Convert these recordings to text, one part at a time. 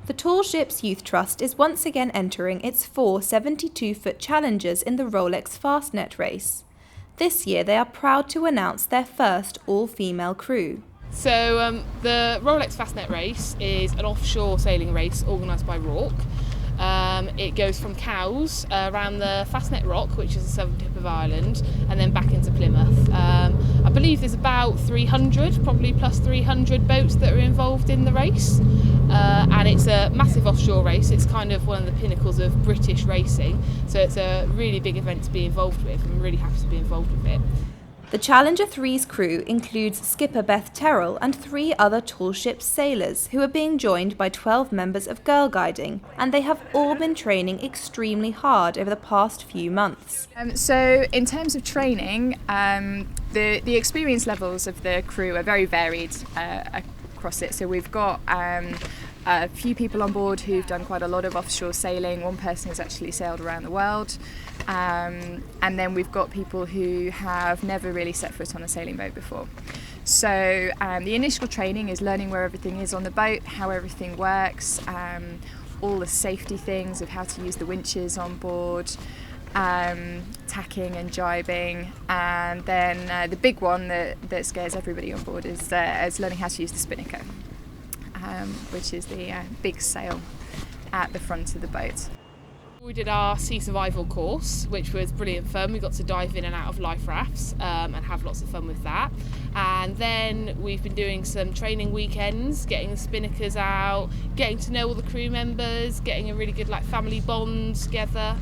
The Tall Ships Youth Trust is once again entering its 4 72-foot challengers in the Rolex Fastnet Race. This year they are proud to announce their first all-female crew. So the Rolex Fastnet Race is an offshore sailing race organised by Rourke. It goes from Cowes around the Fastnet Rock, which is the southern tip of Ireland, and then back into Plymouth. I believe there's about 300, probably plus 300 boats that are involved in the race, and it's a massive offshore race. It's kind of one of the pinnacles of British racing, so it's a really big event to be involved with. I'm really happy to be involved with it. The Challenger 3's crew includes skipper Beth Terrell and 3 other tall ships sailors who are being joined by 12 members of Girl Guiding, and they have all been training extremely hard over the past few months. So in terms of training, the experience levels of the crew are very varied across it. So we've got a few people on board who've done quite a lot of offshore sailing. One person has actually sailed around the world. And then we've got people who have never really set foot on a sailing boat before. So the initial training is learning where everything is on the boat, how everything works, all the safety things of how to use the winches on board, tacking and jibing, and then the big one that scares everybody on board is learning how to use the spinnaker, which is the big sail at the front of the boat. We did our sea survival course, which was brilliant fun. We got to dive in and out of life rafts and have lots of fun with that. And then we've been doing some training weekends, getting the spinnakers out, getting to know all the crew members, getting a really good family bond together,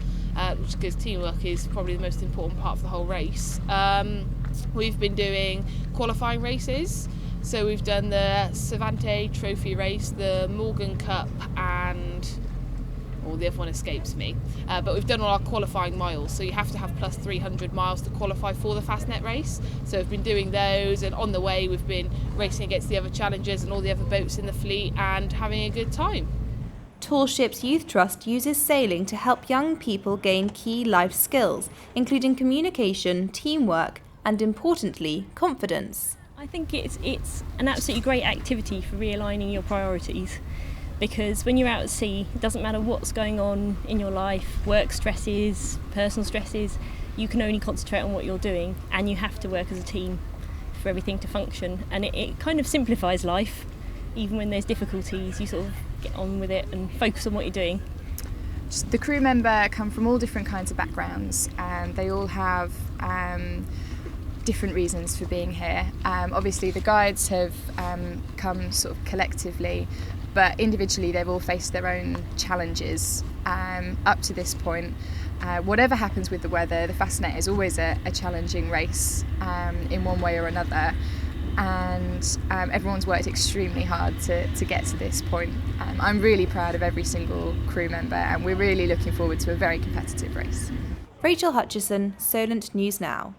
which, because teamwork is probably the most important part of the whole race. We've been doing qualifying races. So we've done the Cervante Trophy race, the Morgan Cup, and the other one escapes me. But we've done all our qualifying miles, so you have to have plus 300 miles to qualify for the Fastnet race. So we've been doing those, and on the way we've been racing against the other challengers and all the other boats in the fleet and having a good time. Tall Ships Youth Trust uses sailing to help young people gain key life skills, including communication, teamwork, and importantly, confidence. I think it's an absolutely great activity for realigning your priorities, because when you're out at sea, it doesn't matter what's going on in your life, work stresses, personal stresses, you can only concentrate on what you're doing, and you have to work as a team for everything to function. And it kind of simplifies life. Even when there's difficulties, you sort of get on with it and focus on what you're doing. The crew member come from all different kinds of backgrounds, and they all have different reasons for being here. Obviously the guides have come sort of collectively, but individually they've all faced their own challenges up to this point. Whatever happens with the weather, the Fastnet is always a challenging race in one way or another, and everyone's worked extremely hard to get to this point. I'm really proud of every single crew member, and we're really looking forward to a very competitive race. Rachel Hutchison, Solent News Now.